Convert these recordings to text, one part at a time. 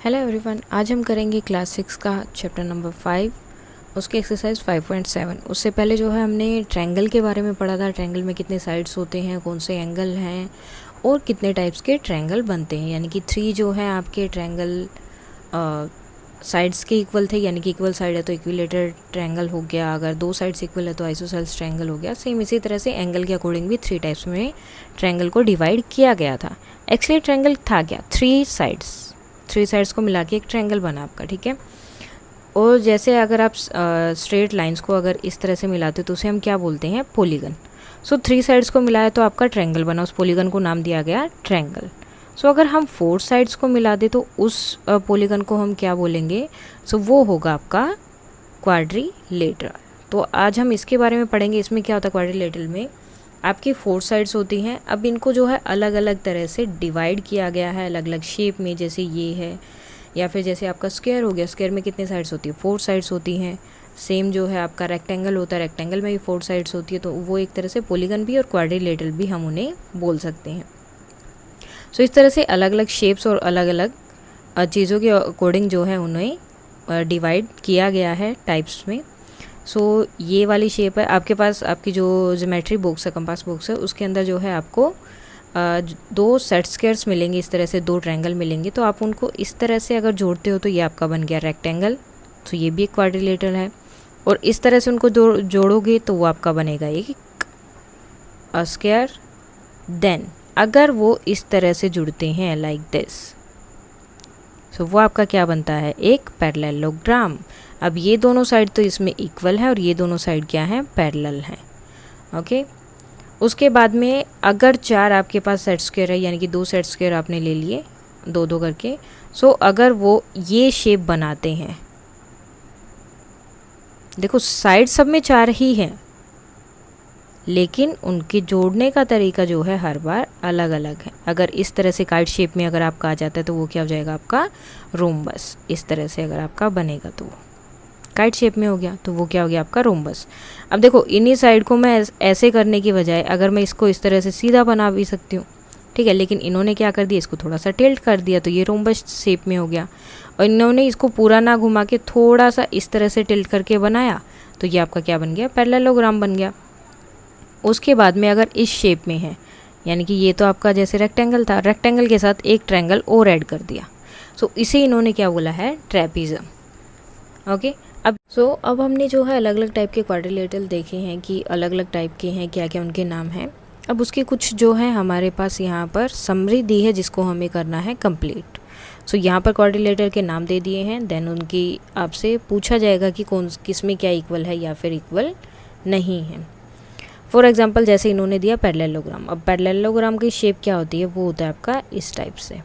Hello everyone, आज हम करेंगे क्लास 6 का चैप्टर नंबर 5 उसके एक्सरसाइज 5.7। उससे पहले जो है हमने ट्रायंगल के बारे में पढ़ा था। ट्रायंगल में कितने साइड्स होते हैं, कौन से एंगल हैं और कितने टाइप्स के ट्रायंगल बनते हैं। यानी कि 3 जो है आपके ट्रायंगल साइड्स के इक्वल थे, यानी कि इक्वल साइड है तो इक्विलेटरल ट्रायंगल हो गया, अगर 2 साइड्स इक्वल है तो आइसोसेलेस ट्रायंगल हो गया। सेम इसी तरह से एंगल के अकॉर्डिंग भी 3 टाइप्स में ट्रायंगल को डिवाइड किया गया था। एक्चुअली ट्रायंगल था क्या, 3 साइड्स को मिला के एक ट्रायंगल बना आपका, ठीक है। और जैसे अगर आप स्ट्रेट लाइंस को अगर इस तरह से मिलाते हो तो उसे हम क्या बोलते हैं, पॉलीगन। सो 3 साइड्स को मिलाया तो आपका ट्रायंगल बना, उस पॉलीगन को नाम दिया गया ट्रायंगल। सो अगर हम 4 साइड्स को मिला दे तो उस पॉलीगन को हम क्या बोलेंगे, सो वो होगा आपका क्वाड्रिलेटरल। तो आज हम इसके बारे में पढ़ेंगे। इसमें क्या होता है, क्वाड्रिलेटरल में आपकी 4 साइड्स होती हैं। अब इनको जो है अलग अलग तरह से डिवाइड किया गया है, अलग अलग शेप में, जैसे ये है, या फिर जैसे आपका स्क्वायर हो गया। स्क्वायर में कितने साइड्स होती है, 4 साइड्स होती हैं। सेम जो है आपका रेक्टेंगल होता है, रेक्टेंगल में भी 4 साइड्स होती है। तो वो एक तरह से पॉलीगन भी और क्वाड्रिलेटरल भी हम उन्हें बोल सकते हैं। सो इस तरह से अलग अलग शेप्स और अलग अलग चीज़ों के अकॉर्डिंग जो है उन्हें डिवाइड किया गया है टाइप्स में। सो ये वाली शेप है आपके पास, आपकी जो ज्योमेट्री बॉक्स है, कंपास बॉक्स है, उसके अंदर जो है आपको 2 सेट स्क्वायर्स मिलेंगे, इस तरह से 2 ट्रायंगल मिलेंगे। तो आप उनको इस तरह से अगर जोड़ते हो तो ये आपका बन गया रेक्टेंगल, तो ये भी एक क्वाड्रिलेटरल है। और इस तरह से उनको जोड़ोगे तो वो आपका बनेगा एक स्क्वायर। देन अगर वो इस तरह से जुड़ते हैं लाइक दिस, सो वो आपका क्या बनता है, एक पैरेललोग्राम। अब ये दोनों साइड तो इसमें इक्वल है और ये दोनों साइड क्या है, पैरेलल हैं, ओके। उसके बाद में अगर 4 आपके पास सेट स्क्वायर है, यानी कि 2 सेट स्क्वायर आपने ले लिए 2-2 करके, सो अगर वो ये शेप बनाते हैं, देखो साइड सब में 4 ही हैं, लेकिन उनके जोड़ने का तरीका जो है हर बार अलग अलग है। अगर इस तरह से काइट शेप में अगर आपका आ जाता है तो वो क्या हो जाएगा, आपका रोम्बस। इस तरह से अगर आपका बनेगा तो वो काइट शेप में हो गया, तो वो क्या हो गया, आपका रोम्बस। अब देखो इन्हीं साइड को मैं ऐसे करने की बजाय अगर मैं इसको इस तरह से सीधा बना भी सकती हूँ, ठीक है, लेकिन इन्होंने क्या कर दिया, इसको थोड़ा सा टिल्ट कर दिया तो ये रोम्बस शेप में हो गया। और इन्होंने इसको पूरा ना घुमा के थोड़ा सा इस तरह से टिल्ट करके बनाया तो ये आपका क्या बन गया, पैरेललोग्राम बन गया। उसके बाद में अगर इस शेप में है, यानी कि ये तो आपका जैसे रेक्टेंगल था, रेक्टेंगल के साथ एक ट्रायंगल और ऐड कर दिया, सो इसे इन्होंने क्या बोला है, ट्रेपीज़म, ओके। अब हमने जो है अलग अलग टाइप के क्वाड्रिलेटरल देखे हैं कि अलग अलग टाइप के हैं, क्या क्या उनके नाम हैं। अब उसके कुछ जो है हमारे पास यहाँ पर समरी दी है जिसको हमें करना है कंप्लीट। सो यहाँ पर क्वाड्रिलेटरल के नाम दे दिए हैं, देन उनकी आपसे पूछा जाएगा कि कौन किस में क्या इक्वल है या फिर इक्वल नहीं है। फॉर एग्जाम्पल जैसे इन्होंने दिया पैरेललोग्राम। अब पैरेललोग्राम की शेप क्या होती है, वो होता है आपका इस टाइप से।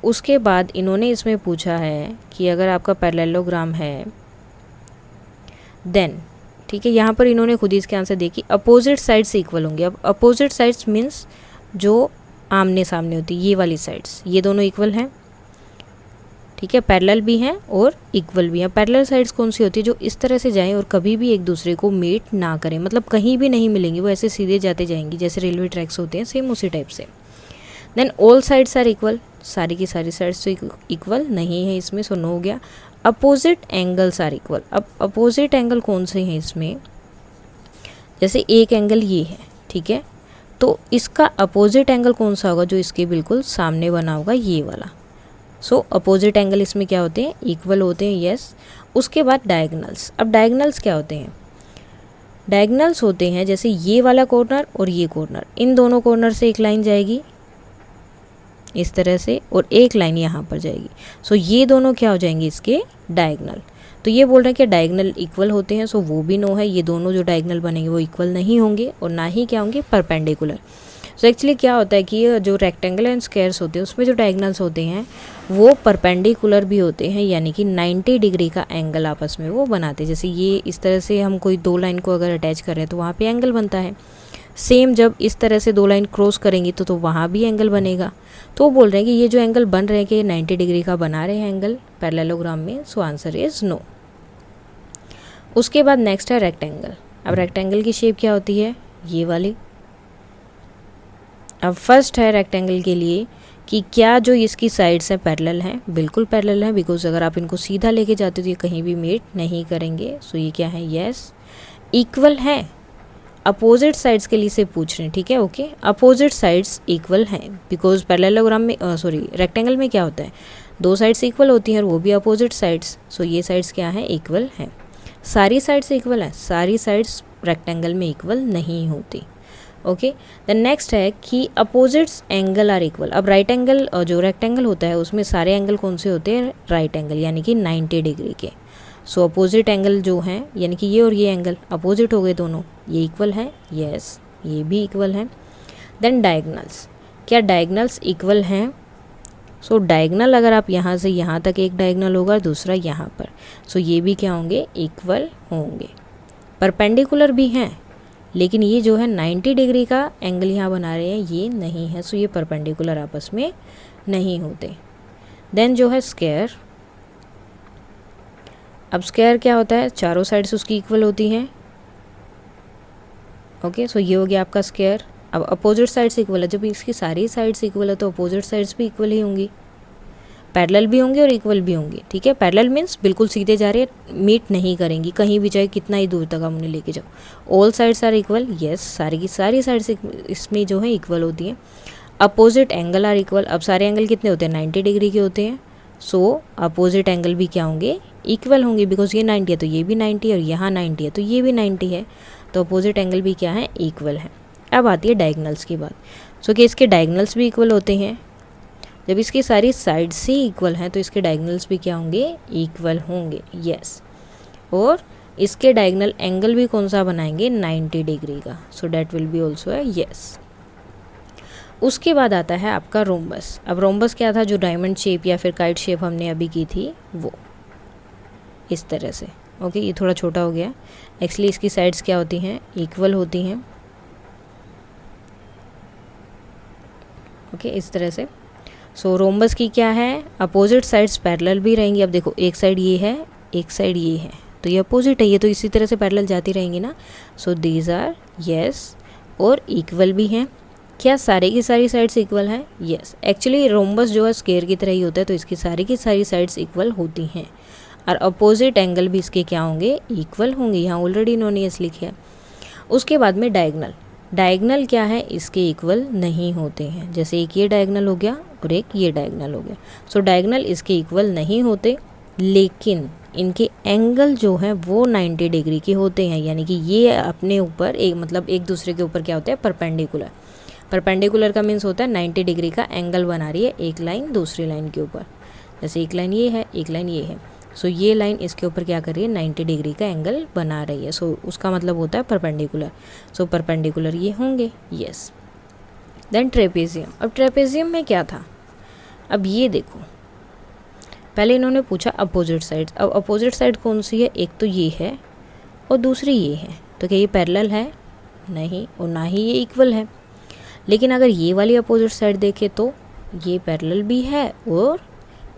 उसके बाद इन्होंने इसमें पूछा है कि अगर आपका पैरेललोग्राम है देन, ठीक है, यहाँ पर इन्होंने खुद ही इसके आंसर दिए कि अपोजिट साइड्स इक्वल होंगे। अब अपोजिट साइड्स मीन्स जो आमने सामने होती है, ये वाली साइड्स, ये दोनों इक्वल हैं, ठीक है, पैरेलल भी हैं और इक्वल भी हैं। पैरेलल साइड्स कौन सी होती है, जो इस तरह से जाएं और कभी भी एक दूसरे को मीट ना करें, मतलब कहीं भी नहीं मिलेंगी, वो ऐसे सीधे जाते जाएंगी, जैसे रेलवे ट्रैक्स होते हैं, सेम उसी टाइप से। Then all sides are equal, सारी की सारी साइड्स तो इक्वल नहीं है इसमें, सो नो हो गया। Opposite angles are equal. अब अपोजिट एंगल कौन से हैं इसमें, जैसे एक एंगल ये है, ठीक है, तो इसका अपोजिट एंगल कौन सा होगा, जो इसके बिल्कुल सामने बना होगा, ये वाला। सो अपोजिट एंगल इसमें क्या होते हैं, इक्वल होते हैं, यस। उसके बाद डायगनल्स। अब डायगनल्स क्या होते हैं, डायगनल्स होते हैं जैसे ये वाला कॉर्नर और ये कॉर्नर, इन दोनों कॉर्नर से एक लाइन जाएगी इस तरह से और एक लाइन यहाँ पर जाएगी। सो ये दोनों क्या हो जाएंगे, इसके डायगनल। तो ये बोल रहे हैं कि डायगनल इक्वल होते हैं, सो वो भी नो है। ये दोनों जो डायगनल बनेंगे वो इक्वल नहीं होंगे और ना ही क्या होंगे, परपेंडिकुलर। सो एक्चुअली क्या होता है कि जो रेक्टेंगल एंड स्क्वायर्स होते हैं उसमें जो डायगनल्स होते हैं वो परपेंडिकुलर भी होते हैं, यानी कि 90 डिग्री का एंगल आपस में वो बनाते हैं। जैसे ये इस तरह से हम कोई 2 लाइन को अगर अटैच कर रहे हैं तो वहाँ पे एंगल बनता है। सेम जब इस तरह से 2 लाइन क्रॉस करेंगी तो वहाँ भी एंगल बनेगा। तो वो बोल रहे हैं कि ये जो एंगल बन रहे हैं कि 90 डिग्री का बना रहे हैं एंगल पैरेललोग्राम में, सो आंसर इज़ नो। उसके बाद नेक्स्ट है रेक्टेंगल। अब रेक्टेंगल की शेप क्या होती है, ये वाली, अब फर्स्ट है रेक्टेंगल के लिए कि क्या जो इसकी साइड्स हैं पैरेलल हैं, बिल्कुल पैरेलल हैं, बिकॉज अगर आप इनको सीधा लेके जाते हो तो ये कहीं भी मीट नहीं करेंगे। सो ये क्या है, यस। इक्वल हैं, अपोजिट साइड्स के लिए से पूछ रहे हैं, ठीक है, ओके। अपोजिट साइड्स इक्वल हैं बिकॉज पैरेललोग्राम में रेक्टेंगल में क्या होता है, दो साइड्स इक्वल होती हैं और वो भी अपोजिट साइड्स। सो ये साइड्स क्या हैं, इक्वल हैं। सारी साइड्स इक्वल हैं, सारी साइड्स रेक्टेंगल में इक्वल नहीं होती, ओके। द नेक्स्ट है कि अपोजिट्स एंगल आर इक्वल। अब राइट एंगल जो रेक्टेंगल होता है उसमें सारे एंगल कौन से होते हैं, राइट एंगल, यानी कि 90 डिग्री के। सो अपोजिट एंगल जो हैं, यानी कि ये और ये एंगल अपोजिट हो गए दोनों, ये इक्वल है, यस, ये भी इक्वल है। देन डायगनल्स, क्या डायगनल्स इक्वल हैं। सो डायगनल अगर आप यहाँ से यहाँ तक एक डायगनल होगा, दूसरा यहाँ पर, सो ये भी क्या होंगे, इक्वल होंगे। परपेंडिकुलर भी हैं, लेकिन ये जो है 90 डिग्री का एंगल यहाँ बना रहे हैं, ये नहीं है। सो ये परपेंडिकुलर आपस में नहीं होते। देन जो है स्क्वायर, अब स्क्वायर क्या होता है, चारों साइड्स उसकी इक्वल होती हैं, ओके। सो ये हो गया आपका स्क्वायर। अब अपोजिट साइड्स इक्वल है, जब इसकी सारी साइड्स इक्वल है तो अपोजिट साइड्स भी इक्वल ही होंगी, पैरेलल भी होंगे और इक्वल भी होंगे, ठीक है। पैरेलल मीन्स बिल्कुल सीधे जा रहे हैं, मीट नहीं करेंगी कहीं भी, चाहे कितना ही दूर तक हम उन्हें लेके जाओ। All sides are equal, yes, सारी की सारी साइड्स इसमें जो है इक्वल होती हैं। अपोजिट एंगल आर इक्वल, अब सारे एंगल कितने होते हैं, 90 डिग्री के होते हैं। सो अपोजिट एंगल भी क्या होंगे, इक्वल होंगे, बिकॉज ये 90 है तो ये भी 90 है और यहाँ 90 है तो ये भी 90 है, तो अपोजिट एंगल भी क्या है, इक्वल है। अब आती है डायगनल्स की बात। सो कि इसके डायगनल्स भी इक्वल होते हैं, जब इसकी सारी साइड्स ही इक्वल हैं तो इसके डायगनल्स भी क्या होंगे, इक्वल होंगे, यस। और इसके डायगनल एंगल भी कौन सा बनाएंगे, 90 डिग्री का। So that will be also है, यस। उसके बाद आता है आपका रोम्बस। अब रोम्बस क्या था, जो डायमंड शेप या फिर काइट शेप हमने अभी की थी, वो इस तरह से, ओके। ये थोड़ा छोटा हो गया, एक्चुअली इसकी साइड्स क्या होती हैं, इक्वल होती हैं, ओके, इस तरह से। सो रोम्बस की क्या है, अपोजिट साइड्स पैरेलल भी रहेंगी। अब देखो एक साइड ये है, एक साइड ये है, तो ये अपोजिट है, ये तो इसी तरह से पैरेलल जाती रहेंगी ना। सो दीज आर, यस, और इक्वल भी हैं। क्या सारे की सारी साइड्स इक्वल हैं, यस। एक्चुअली रोम्बस जो है स्क्वायर की तरह ही होता है, तो इसकी सारी की सारी साइड्स इक्वल होती हैं और अपोजिट एंगल भी इसके क्या होंगे, इक्वल होंगे। यहाँ ऑलरेडी इन्होंने यस लिखे हैं। उसके बाद में डायगनल, डायगनल क्या है, इसके इक्वल नहीं होते हैं। जैसे एक ये डायगनल हो गया और एक ये डायगनल हो गया। सो डायगनल इसके इक्वल नहीं होते, लेकिन इनके एंगल जो हैं वो 90 डिग्री के होते हैं, यानी कि ये अपने ऊपर एक मतलब एक दूसरे के ऊपर क्या होता है, परपेंडिकुलर। परपेंडिकुलर का मीन्स होता है 90 डिग्री का एंगल बना रही है एक लाइन दूसरी लाइन के ऊपर। जैसे एक लाइन ये है, एक लाइन ये है, सो ये लाइन इसके ऊपर क्या कर रही है, 90 डिग्री का एंगल बना रही है। सो उसका मतलब होता है परपेंडिकुलर। सो परपेंडिकुलर ये होंगे, यस। Then trapezium. अब ट्रेपेजियम में क्या था, अब ये देखो, पहले इन्होंने पूछा अपोजिट साइड। अब अपोजिट साइड कौन सी है, एक तो ये है और दूसरी ये है, तो क्या ये पैरेलल है, नहीं, और ना ही ये इक्वल है। लेकिन अगर ये वाली अपोजिट साइड देखें तो ये पैरेलल भी है और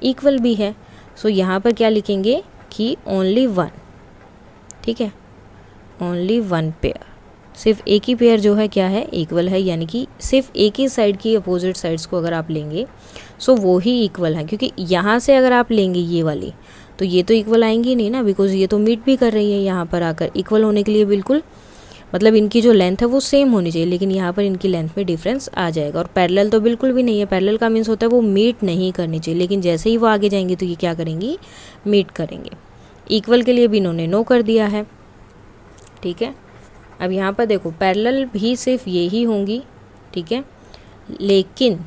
इक्वल भी है। सो यहाँ पर क्या लिखेंगे कि ओनली वन, ठीक है, ओनली वन पेयर, सिर्फ एक ही पेयर जो है क्या है, इक्वल है, यानी कि सिर्फ एक ही साइड की अपोजिट साइड्स को अगर आप लेंगे सो वो ही इक्वल है। क्योंकि यहाँ से अगर आप लेंगे ये वाली तो ये तो इक्वल आएंगी नहीं ना, बिकॉज ये तो मीट भी कर रही है यहाँ पर आकर। इक्वल होने के लिए बिल्कुल मतलब इनकी जो लेंथ है वो सेम होनी चाहिए, लेकिन यहाँ पर इनकी लेंथ में डिफरेंस आ जाएगा। और पैरेलल तो बिल्कुल भी नहीं है, पैरेलल का मीन्स होता है वो मीट नहीं करनी चाहिए, लेकिन जैसे ही वो आगे जाएंगी तो ये क्या करेंगी, मीट करेंगे। इक्वल के लिए भी इन्होंने नो कर दिया है, ठीक है। अब यहाँ पर देखो पैरेलल भी सिर्फ ये ही होंगी, ठीक है, लेकिन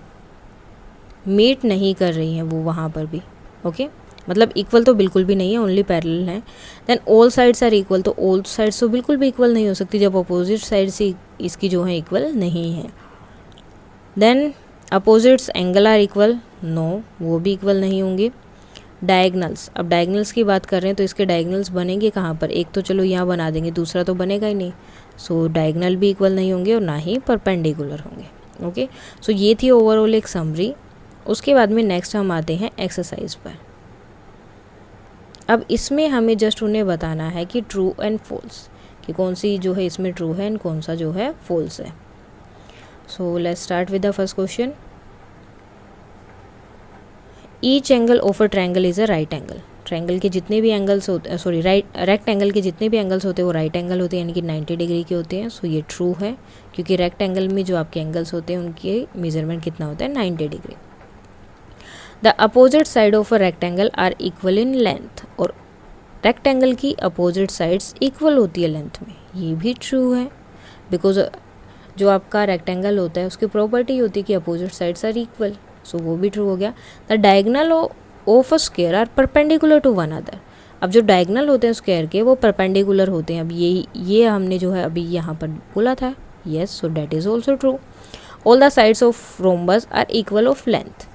मीट नहीं कर रही हैं वो वहाँ पर भी, ओके। मतलब इक्वल तो बिल्कुल भी नहीं है, ओनली पैरेलल है। Then all sides are equal, तो ऑल साइड्स तो बिल्कुल भी इक्वल नहीं हो सकती जब अपोजिट साइड से इसकी जो है इक्वल नहीं है। Then opposites angle are equal, no, वो भी इक्वल नहीं होंगे। डायगनल्स, अब डायगनल्स की बात कर रहे हैं तो इसके डायगनल्स बनेंगे कहाँ पर, एक तो चलो यहाँ बना देंगे, दूसरा तो बनेगा ही नहीं। सो डायगनल भी इक्वल नहीं होंगे और ना ही परपेंडिकुलर होंगे, ओके। सो ये थी ओवरऑल एक समरी। उसके बाद में नेक्स्ट हम आते हैं एक्सरसाइज पर। अब इसमें हमें जस्ट उन्हें बताना है कि ट्रू एंड फॉल्स, कि कौन सी जो है इसमें ट्रू है एंड कौन सा जो है फॉल्स है। So let's start with the first question. Each angle of a triangle is a right angle. Triangle के जितने भी एंगल्स होते हैं, सॉरी रेक्टेंगल के जितने भी एंगल्स होते हैं वो राइट एंगल होते हैं, यानी कि 90 डिग्री के होते हैं. सो ये ट्रू है, क्योंकि रेक्टेंगल में जो आपके एंगल्स होते हैं उनके मेजरमेंट कितना होता है, 90 degree. The opposite side of a rectangle are equal in length. और रेक्टेंगल की अपोजिट साइड्स इक्वल होती है लेंथ में, ये भी ट्रू है, बिकॉज जो आपका रेक्टेंगल होता है उसकी प्रॉपर्टी होती है कि opposite sides are equal. So वो भी ट्रू हो गया. The diagonal of a square are perpendicular to one other. अब जो डायगनल होते हैं स्क्वायर के वो परपेंडिकुलर होते हैं. अब ये हमने जो है अभी यहाँ पर बोला था. Yes, so that is also true. All the sides of rhombus are equal of length.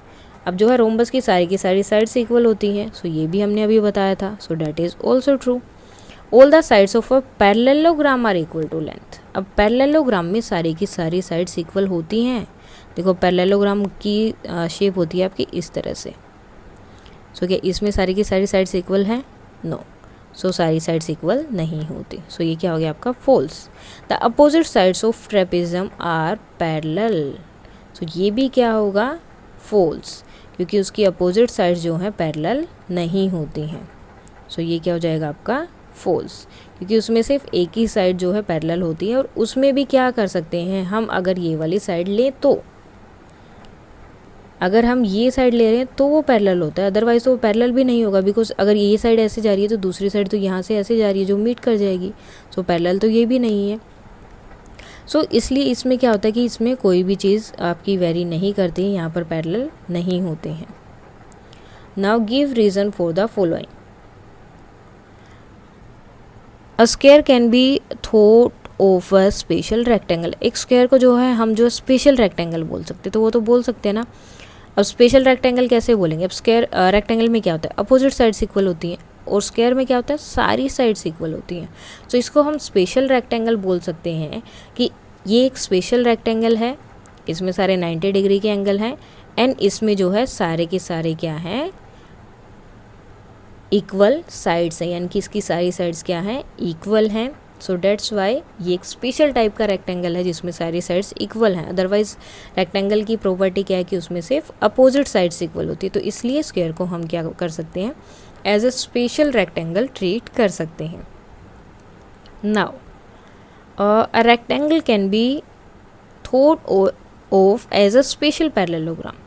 अब जो है रोम्बस की सारी साइड्स इक्वल होती हैं. सो ये भी हमने अभी बताया था. So that is also true. All the sides of a parallelogram are equal to length. अब पैरेललोग्राम में सारी की सारी साइड्स इक्वल होती हैं. देखो पैरेललोग्राम की शेप होती है आपकी इस तरह से. सो क्या इसमें सारी की सारी साइड्स इक्वल हैं? नो. सो सारी साइड्स इक्वल नहीं होती. सो ये क्या हो गया आपका? False. The opposite sides of trapezium are parallel. So ये भी क्या होगा? फॉल्स, क्योंकि उसकी अपोजिट साइड्स जो हैं पैरेलल नहीं होती हैं. सो ये क्या हो जाएगा आपका? फॉल्स, क्योंकि उसमें सिर्फ एक ही साइड जो है पैरेलल होती है. और उसमें भी क्या कर सकते हैं हम, अगर ये वाली साइड लें तो, अगर हम ये साइड ले रहे हैं तो वो पैरेलल होता है, अदरवाइज तो वो पैरेलल भी नहीं होगा. बिकॉज अगर ये साइड ऐसे जा रही है तो दूसरी साइड तो यहाँ से ऐसे जा रही है जो मीट कर जाएगी. सो पैरेलल तो ये भी नहीं है. सो इसलिए इसमें क्या होता है कि इसमें कोई भी चीज़ आपकी वेरी नहीं करती है, यहाँ पर पैरेलल नहीं होते हैं. Now give reason for the following. A square can be thought of a special rectangle. एक स्क्वायर को जो है हम जो स्पेशल रेक्टेंगल बोल सकते, तो वो तो बोल सकते हैं ना. अब स्पेशल रेक्टेंगल कैसे बोलेंगे? अब स्क्वायर रेक्टेंगल में क्या होता है, अपोजिट साइड्स इक्वल होती हैं, और स्क्वायर में क्या होता है, सारी साइड्स इक्वल होती हैं. तो इसको हम स्पेशल रेक्टेंगल बोल सकते हैं कि ये एक स्पेशल रेक्टेंगल है, इसमें सारे 90 डिग्री के एंगल हैं, एंड इसमें जो है सारे के सारे क्या हैं, इक्वल साइड्स हैं, यानी कि इसकी सारी साइड्स क्या हैं, इक्वल हैं. सो डेट्स वाई ये एक स्पेशल टाइप का रेक्टेंगल है जिसमें सारी साइड्स इक्वल हैं. अदरवाइज रेक्टेंगल की प्रॉपर्टी क्या है कि उसमें सिर्फ अपोजिट साइड्स इक्वल होती है. तो इसलिए स्क्वायर को हम क्या कर सकते हैं, as a special rectangle treat कर सकते हैं. Now a rectangle can be thought of as a special parallelogram.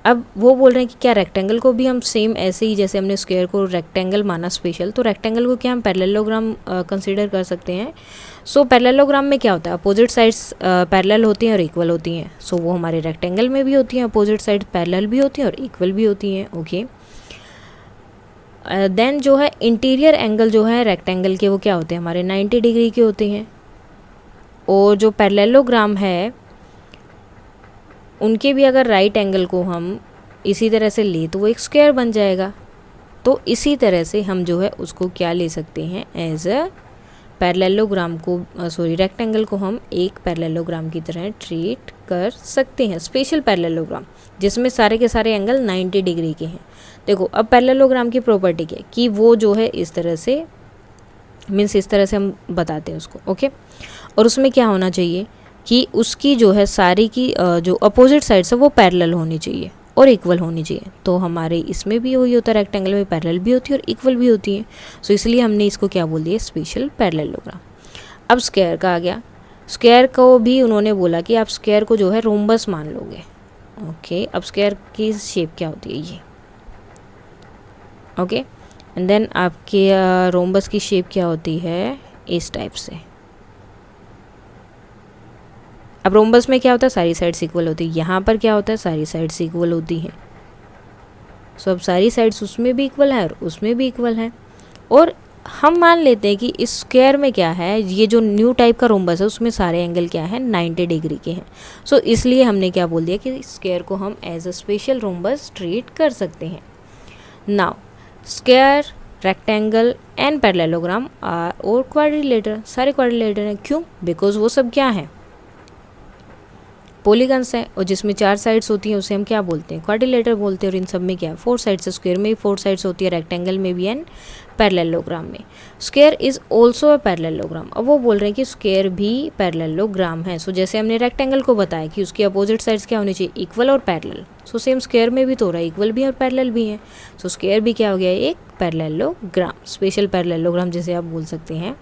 अब वो बोल रहे हैं कि क्या रेक्टेंगल को भी हम सेम ऐसे ही जैसे हमने स्क्वायर को रेक्टेंगल माना स्पेशल, तो रेक्टेंगल को क्या हम पैरेललोग्राम कंसीडर कर सकते हैं. सो पैरेललोग्राम में क्या होता है, अपोजिट साइड्स पैरेलल होती हैं और इक्वल होती हैं. सो वो हमारे रेक्टेंगल में भी होती हैं, अपोजिट साइड पैरेलल भी होती हैं और इक्वल भी होती हैं. ओके. देन जो है इंटीरियर एंगल जो है रेक्टेंगल के वो क्या होते हैं, हमारे 90 डिग्री के होते हैं. और जो पैरेललोग्राम है उनके भी अगर राइट एंगल को हम इसी तरह से ले तो वो एक स्क्वायर बन जाएगा. तो इसी तरह से हम जो है उसको क्या ले सकते हैं, एज अ पैरेललोग्राम को, सॉरी रेक्टेंगल को हम एक पैरेललोग्राम की तरह ट्रीट कर सकते हैं, स्पेशल पैरेललोग्राम जिसमें सारे के सारे एंगल 90 डिग्री के हैं. देखो अब पैरेललोग्राम की प्रॉपर्टी क्या है कि वो जो है इस तरह से, मीन्स इस तरह से हम बताते हैं उसको. ओके. और उसमें क्या होना चाहिए कि उसकी जो है सारी की जो अपोजिट साइड्स है वो पैरेलल होनी चाहिए और इक्वल होनी चाहिए. तो हमारे इसमें भी वही होता है, रेक्टेंगल में पैरेलल भी होती है और इक्वल भी होती है. सो इसलिए हमने इसको क्या बोल दिया, स्पेशल पैरेललोग्राम. अब स्क्वायर का आ गया. स्क्वायर को भी उन्होंने बोला कि आप स्क्वायर को जो है रोम्बस मान लोगे. ओके. अब स्क्वायर की शेप क्या होती है, ये. ओके. एंड देन आपके रोम्बस की शेप क्या होती है, इस टाइप से. अब रोम्बस में क्या होता है, सारी साइड्स इक्वल होती है. यहाँ पर क्या होता है, सारी साइड्स इक्वल होती हैं. सो अब सारी साइड्स उसमें भी इक्वल है और उसमें भी इक्वल है. और हम मान लेते हैं कि इस स्क्वायर में क्या है, ये जो न्यू टाइप का रोम्बस है उसमें सारे एंगल क्या है, 90 डिग्री के हैं. सो इसलिए हमने क्या बोल दिया कि स्क्वायर को हम as a special rhombus treat कर सकते हैं. Now square, rectangle and parallelogram और क्वाड्रिलेटर, सारे क्वाड्रिलेटर हैं. क्यों? बिकॉज वो सब क्या हैं, पॉलीगन्स हैं और जिसमें 4 साइड्स होती हैं उसे हम क्या बोलते हैं, क्वाड्रिलेटर बोलते हैं। और इन सब में क्या है, 4 साइड्स है, स्क्वायर में भी 4 साइड्स होती है, रेक्टेंगल में भी एंड पैरेललोग्राम में। Square is also a parallelogram. अब वो बोल रहे हैं कि स्क्वायर भी पैरेललोग्राम है। सो जैसे हमने रेक्टेंगल को बताया कि उसकी अपोजिट साइड्स क्या होनी चाहिए, इक्वल और पैरेलल। सो सेम स्क्वायर में भी तो हो रहा है, इक्वल भी और पैरेलल भी है। सो स्क्वायर भी क्या हो गया, एक पैरेललोग्राम, स्पेशल पैरेललोग्राम जिसे आप बोल सकते हैं।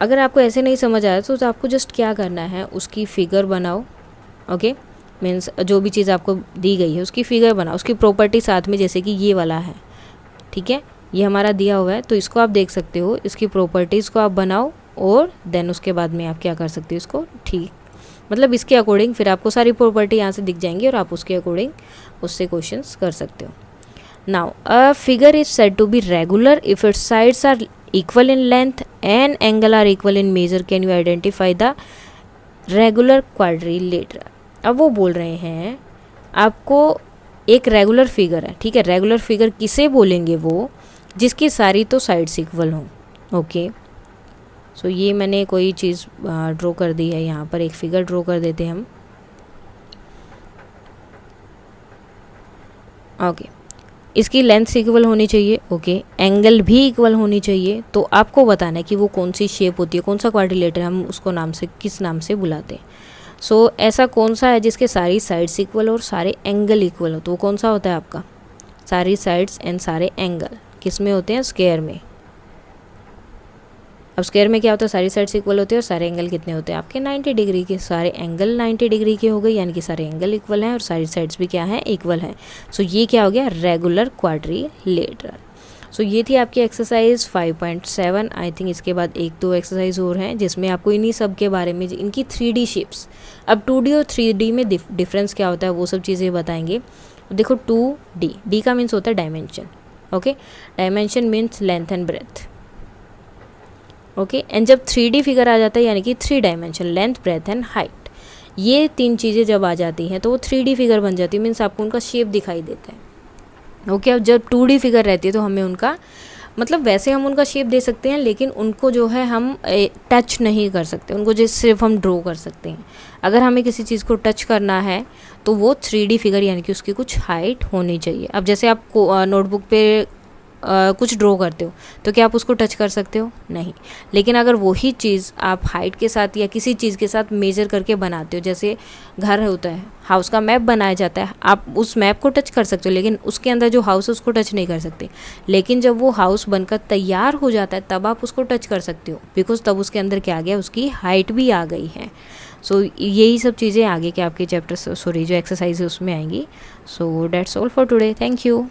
अगर आपको ऐसे नहीं समझ आया तो आपको जस्ट क्या करना है, उसकी फिगर बनाओ। ओके, मीन्स जो भी चीज़ आपको दी गई है उसकी फिगर बनाओ, उसकी प्रॉपर्टी साथ में, जैसे कि ये वाला है, ठीक है, ये हमारा दिया हुआ है तो इसको आप देख सकते हो, इसकी प्रॉपर्टीज़ को आप बनाओ और देन उसके बाद में आप क्या कर सकते हो, इसको ठीक मतलब इसके अकॉर्डिंग फिर आपको सारी प्रॉपर्टी यहाँ से दिख जाएंगी और आप उसके अकॉर्डिंग उससे क्वेश्चंस कर सकते हो। Now a figure is said to be regular if its sides are equal in length and angle are equal in measure. Can you identify the regular quadrilateral? अब वो बोल रहे हैं आपको एक रेगुलर फिगर है, ठीक है, रेगुलर फिगर किसे बोलेंगे, वो जिसकी सारी तो साइड्स इक्वल हों। ओके, सो ये मैंने कोई चीज़ ड्रॉ कर दी है, यहाँ पर एक फिगर ड्रॉ कर देते हैं हम। ओके, इसकी लेंथ इक्वल होनी चाहिए, ओके, एंगल भी इक्वल होनी चाहिए। तो आपको बताना है कि वो कौन सी शेप होती है, कौन सा क्वाड्रिलेटर हम उसको नाम से किस नाम से बुलाते हैं। सो ऐसा कौन सा है जिसके सारी साइड्स इक्वल और सारे एंगल इक्वल हो, तो वो कौन सा होता है आपका, सारी साइड्स एंड सारे एंगल किस में होते हैं, स्क्वायर में। अब स्क्वायर में क्या होता है, सारी साइड्स इक्वल होती है और सारे एंगल कितने होते हैं आपके, 90 डिग्री के। सारे एंगल 90 डिग्री के हो गए, यानी कि सारे एंगल इक्वल हैं और सारी साइड्स भी क्या हैं, इक्वल हैं। सो ये क्या हो गया, रेगुलर क्वाड्रिलेटरल। सो ये थी आपकी एक्सरसाइज 5.7। आई थिंक इसके बाद 1-2 एक्सरसाइज और हैं जिसमें आपको इन्हीं सब के बारे में, इनकी 3D शेप्स, अब 2D और 3D में डिफरेंस क्या होता है वो सब चीज़ें बताएंगे। देखो 2D, डी का मीन्स होता है dimension, okay, dimension means length and breadth, okay, and जब 3D फिगर आ जाता है यानी कि 3 dimension, length, breadth and height, ये 3 चीज़ें जब आ जाती हैं तो वो 3D फिगर बन जाती है, मीन्स आपको उनका शेप दिखाई देता है। ओके, अब जब 2D फिगर रहती है तो हमें उनका मतलब वैसे हम उनका शेप दे सकते हैं, लेकिन उनको जो है हम टच नहीं कर सकते, उनको जो सिर्फ हम ड्रॉ कर सकते हैं। अगर हमें किसी चीज़ को टच करना है तो वो 3D फिगर यानी कि उसकी कुछ हाइट होनी चाहिए। अब जैसे आप नोटबुक पे कुछ ड्रॉ करते हो तो क्या आप उसको टच कर सकते हो, नहीं। लेकिन अगर वही चीज़ आप हाइट के साथ या किसी चीज़ के साथ मेजर करके बनाते हो, जैसे घर होता है, हाउस का मैप बनाया जाता है, आप उस मैप को टच कर सकते हो लेकिन उसके अंदर जो हाउस है उसको टच नहीं कर सकते। लेकिन जब वो हाउस बनकर तैयार हो जाता है तब आप उसको टच कर सकते हो, बिकॉज तब उसके अंदर क्या आ गया, उसकी हाइट भी आ गई है। सो यही सब चीज़ें आगे के आपके चैप्टर, सॉरी, जो एक्सरसाइज है उसमें आएंगी। So that's all for today, thank you.